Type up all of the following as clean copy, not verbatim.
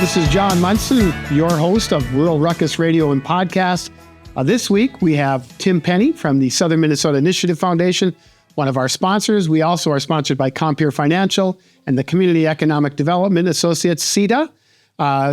This is John Monson, your host of Rural Ruckus Radio and Podcast. This week, we have Tim Penny from the Southern Minnesota Initiative Foundation, one of our sponsors. We also are sponsored by Compeer Financial and the Community Economic Development Associates, CEDA,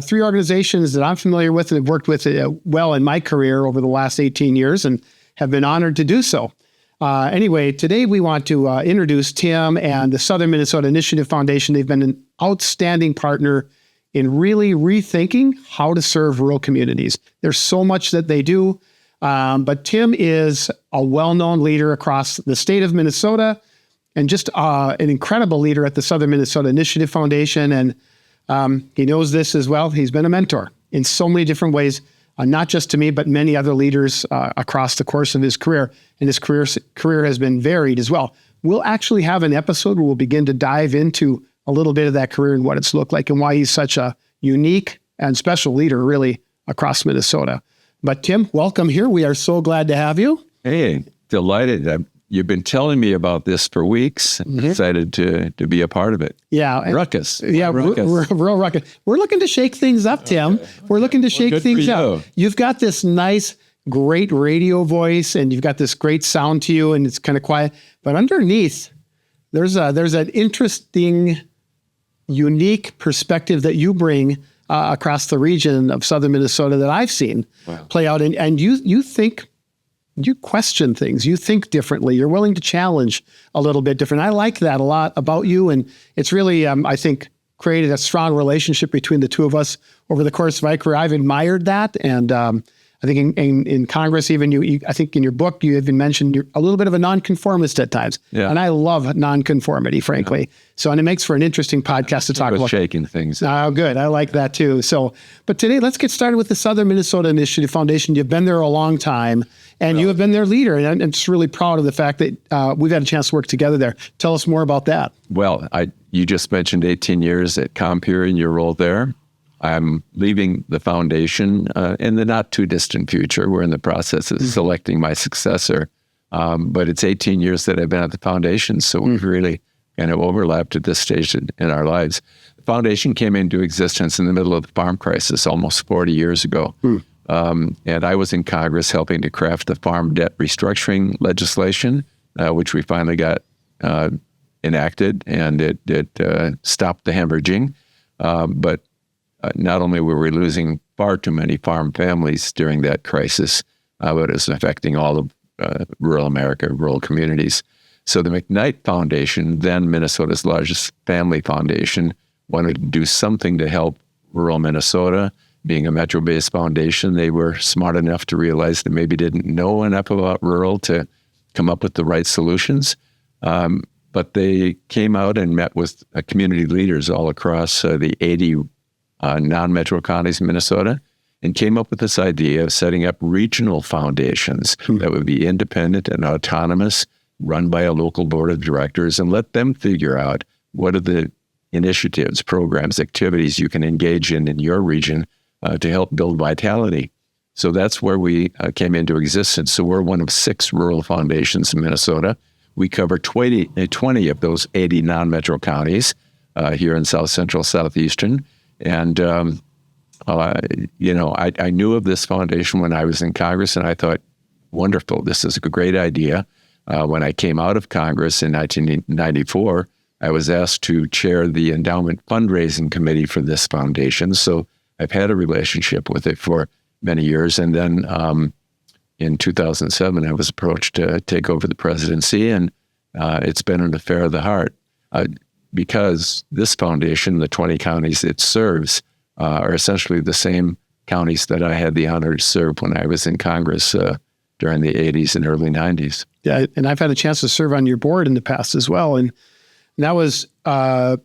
three organizations that I'm familiar with and have worked with well in my career over the last 18 years and have been honored to do so. Anyway, today we want to introduce Tim and the Southern Minnesota Initiative Foundation. They've been an outstanding partner in really rethinking how to serve rural communities. There's so much that they do, but Tim is a well-known leader across the state of Minnesota and just an incredible leader at the Southern Minnesota Initiative Foundation. And he knows this as well. He's been a mentor in so many different ways, not just to me, but many other leaders across the course of his career. And his career has been varied as well. We'll actually have an episode where we'll begin to dive into a little bit of that career and what it's looked like and why he's such a unique and special leader really across Minnesota. But Tim, welcome here. We are so glad to have you. Hey, delighted. You've been telling me about this for weeks. Mm-hmm. Excited to be a part of it. Yeah. Ruckus. Yeah, Rural Ruckus. We're looking to shake things up, Tim. Okay. We're looking to shake things up. You've got this nice, great radio voice, and you've got this great sound to you, and it's kind of quiet. But underneath, there's an interesting, unique perspective that you bring across the region of southern Minnesota that I've seen play out. And you think, you question things, you think differently, you're willing to challenge a little bit different. I like that a lot about you. And it's really, I think, created a strong relationship between the two of us over the course of my career. I've admired that. And I think in Congress, even you, I think in your book, you even mentioned you're a little bit of a nonconformist at times. Yeah. And I love nonconformity, frankly. Yeah. So, and it makes for an interesting podcast to talk about. Shaking things. Oh, good. I like that too. So, but today, let's get started with the Southern Minnesota Initiative Foundation. You've been there a long time, and you have been their leader. And I'm just really proud of the fact that we've had a chance to work together there. Tell us more about that. Well, you just mentioned 18 years at Compeer in your role there. I'm leaving the foundation in the not too distant future. We're in the process of selecting my successor. But it's 18 years that I've been at the foundation, so we've really kind of overlapped at this stage in our lives. The foundation came into existence in the middle of the farm crisis almost 40 years ago. And I was in Congress helping to craft the farm debt restructuring legislation, which we finally got enacted, and it stopped the hemorrhaging. But not only were we losing far too many farm families during that crisis, but it was affecting all of rural America, rural communities. So the McKnight Foundation, then Minnesota's largest family foundation, wanted to do something to help rural Minnesota. Being a metro-based foundation, they were smart enough to realize they maybe didn't know enough about rural to come up with the right solutions. But they came out and met with community leaders all across the 80 non-metro counties in Minnesota, and came up with this idea of setting up regional foundations that would be independent and autonomous, run by a local board of directors, and let them figure out what are the initiatives, programs, activities you can engage in your region to help build vitality. So that's where we came into existence. So we're one of 6 rural foundations in Minnesota. We cover 20 of those 80 non-metro counties here in South Central, Southeastern. And, I knew of this foundation when I was in Congress, and I thought, wonderful, this is a great idea. When I came out of Congress in 1994, I was asked to chair the endowment fundraising committee for this foundation. So I've had a relationship with it for many years. And then in 2007, I was approached to take over the presidency, and it's been an affair of the heart. Because this foundation, the 20 counties it serves, are essentially the same counties that I had the honor to serve when I was in Congress during the 80s and early 90s. Yeah, and I've had a chance to serve on your board in the past as well. And that was an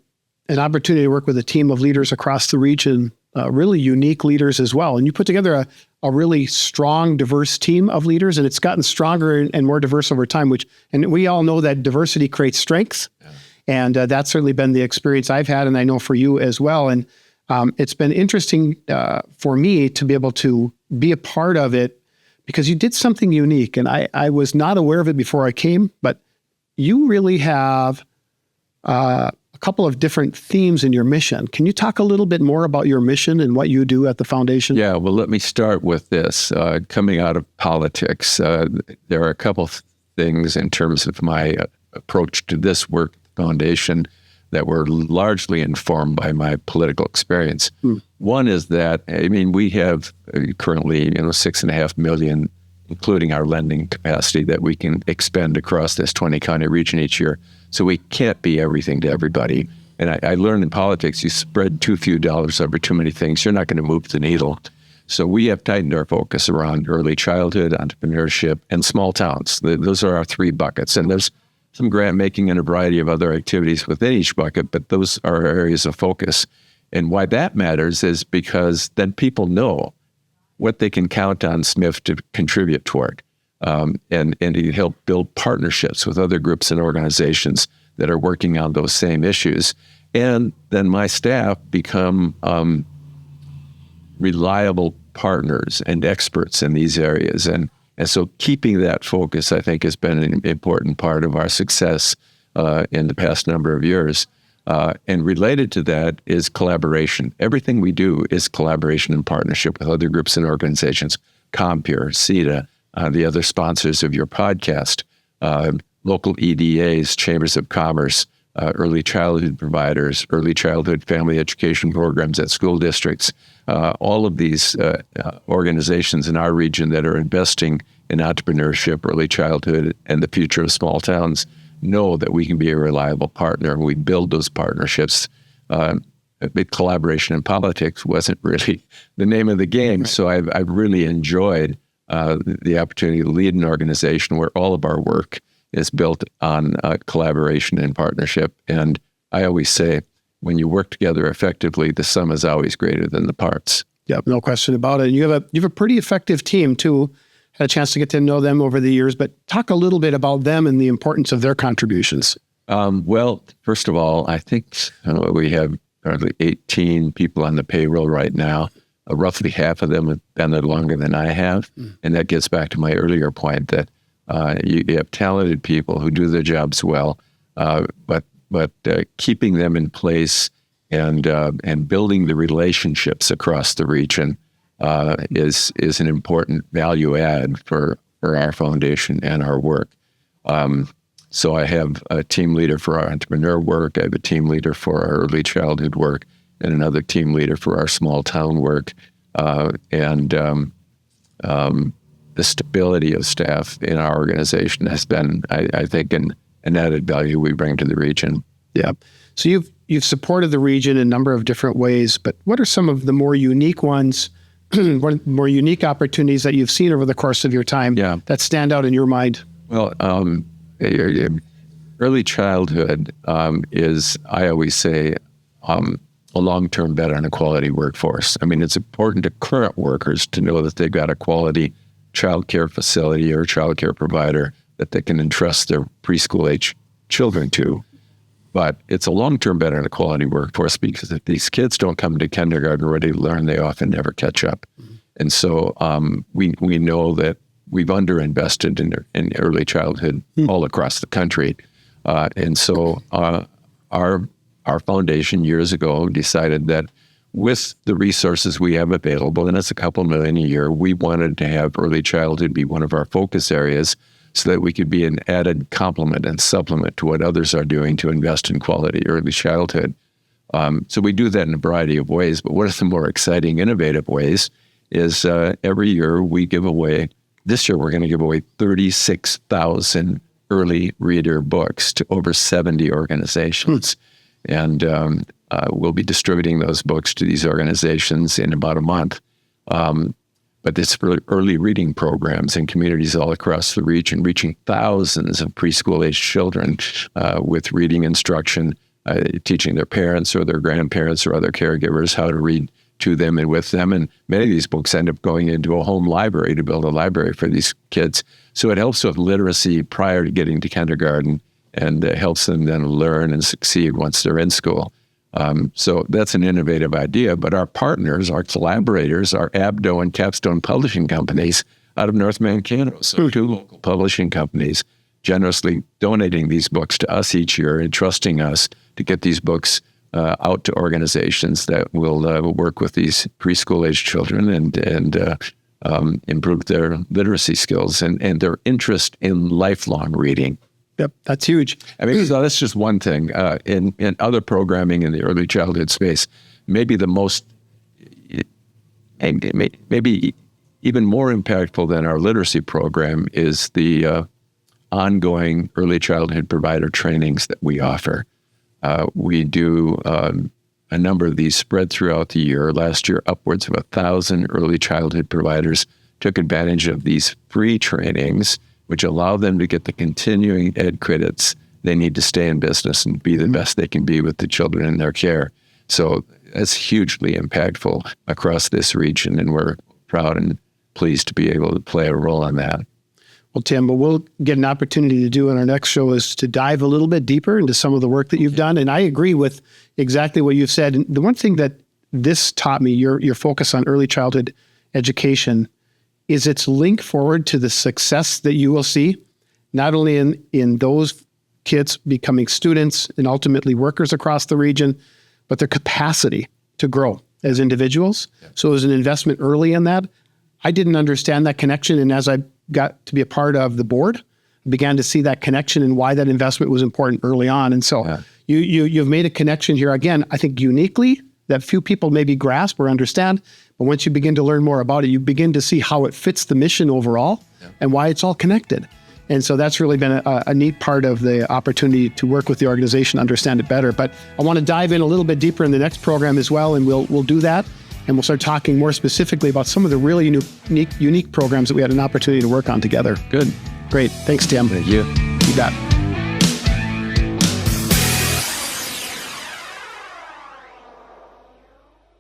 opportunity to work with a team of leaders across the region, really unique leaders as well. And you put together a really strong, diverse team of leaders, and it's gotten stronger and more diverse over time, and we all know that diversity creates strength. Yeah. And that's certainly been the experience I've had, and I know for you as well. And it's been interesting for me to be able to be a part of it because you did something unique. And I was not aware of it before I came, but you really have a a couple of different themes in your mission. Can you talk a little bit more about your mission and what you do at the foundation? Yeah, well, let me start with this. Coming out of politics, there are a couple of things in terms of my approach to this work at the foundation that were largely informed by my political experience. One is that, we have currently, 6.5 million, including our lending capacity, that we can expend across this 20-county region each year. So we can't be everything to everybody. And I learned in politics, you spread too few dollars over too many things, you're not going to move the needle. So we have tightened our focus around early childhood, entrepreneurship, and small towns. Those are our three buckets. And there's some grant making and a variety of other activities within each bucket, but those are our areas of focus. And why that matters is because then people know what they can count on SMIF to contribute toward, and to help build partnerships with other groups and organizations that are working on those same issues. And then my staff become reliable partners and experts in these areas. And so keeping that focus, I think, has been an important part of our success in the past number of years. And related to that is collaboration. Everything we do is collaboration and partnership with other groups and organizations, Compure, CETA, the other sponsors of your podcast, local EDAs, chambers of commerce, early childhood providers, early childhood family education programs at school districts, all of these organizations in our region that are investing in entrepreneurship, early childhood, and the future of small towns know that we can be a reliable partner, and we build those partnerships. Collaboration in politics wasn't really the name of the game, right. So I've really enjoyed the opportunity to lead an organization where all of our work is built on collaboration and partnership. And I always say, when you work together effectively, the sum is always greater than the parts. Yeah, no question about it. You have a pretty effective team too. Had a chance to get to know them over the years, but talk a little bit about them and the importance of their contributions. Well, first of all, I think we have probably 18 people on the payroll right now. Roughly half of them have been there longer than I have. And that gets back to my earlier point that you have talented people who do their jobs well, but keeping them in place and building the relationships across the region is an important value add for our foundation and our work. So I have a team leader for our entrepreneur work. I have a team leader for our early childhood work, and another team leader for our small town work. The stability of staff in our organization has been, I think, an added value we bring to the region. Yeah. So you've supported the region in a number of different ways, but what are some of the more unique ones, more unique opportunities that you've seen over the course of your time that stand out in your mind? Well, early childhood is, I always say, a long-term bet on a quality workforce. It's important to current workers to know that they've got a quality child care facility or child care provider that they can entrust their preschool-age children to. But it's a long-term bet on a quality workforce, because if these kids don't come to kindergarten ready to learn, they often never catch up. And so we know that we've underinvested in early childhood all across the country. And so our foundation years ago decided that with the resources we have available, and it's a couple million a year, we wanted to have early childhood be one of our focus areas so that we could be an added complement and supplement to what others are doing to invest in quality early childhood. So we do that in a variety of ways, but one of the more exciting, innovative ways is every year we give away, this year we're going to give away 36,000 early reader books to over 70 organizations. And we'll be distributing those books to these organizations in about a month. But it's for early reading programs in communities all across the region, reaching thousands of preschool-age children with reading instruction, teaching their parents or their grandparents or other caregivers how to read to them and with them. And many of these books end up going into a home library to build a library for these kids. So it helps with literacy prior to getting to kindergarten, and helps them then learn and succeed once they're in school. So that's an innovative idea, but our partners, our collaborators, are Abdo and Capstone publishing companies out of North Mankato. So two local publishing companies generously donating these books to us each year and trusting us to get these books out to organizations that will work with these preschool-age children and improve their literacy skills and their interest in lifelong reading. Yep, that's huge. I mean, so that's just one thing. In other programming in the early childhood space, maybe the most, maybe even more impactful than our literacy program is the ongoing early childhood provider trainings that we offer. We do a number of these spread throughout the year. Last year, upwards of 1,000 early childhood providers took advantage of these free trainings, which allow them to get the continuing ed credits they need to stay in business and be the best they can be with the children in their care. So that's hugely impactful across this region, and we're proud and pleased to be able to play a role in that. Well, Tim, what we'll get an opportunity to do in our next show is to dive a little bit deeper into some of the work that you've done. And I agree with exactly what you've said. And the one thing that this taught me, your focus on early childhood education, is its link forward to the success that you will see, not only in those kids becoming students and ultimately workers across the region, but their capacity to grow as individuals. Yeah. So it was an investment early in that. I didn't understand that connection. And as I got to be a part of the board, I began to see that connection and why that investment was important early on. And so you've made a connection here, again, I think uniquely, that few people maybe grasp or understand. But once you begin to learn more about it, you begin to see how it fits the mission overall and why it's all connected. And so that's really been a neat part of the opportunity to work with the organization, understand it better. But I want to dive in a little bit deeper in the next program as well, and we'll do that. And we'll start talking more specifically about some of the really unique programs that we had an opportunity to work on together. Good. Great. Thanks, Tim. Thank you. You bet.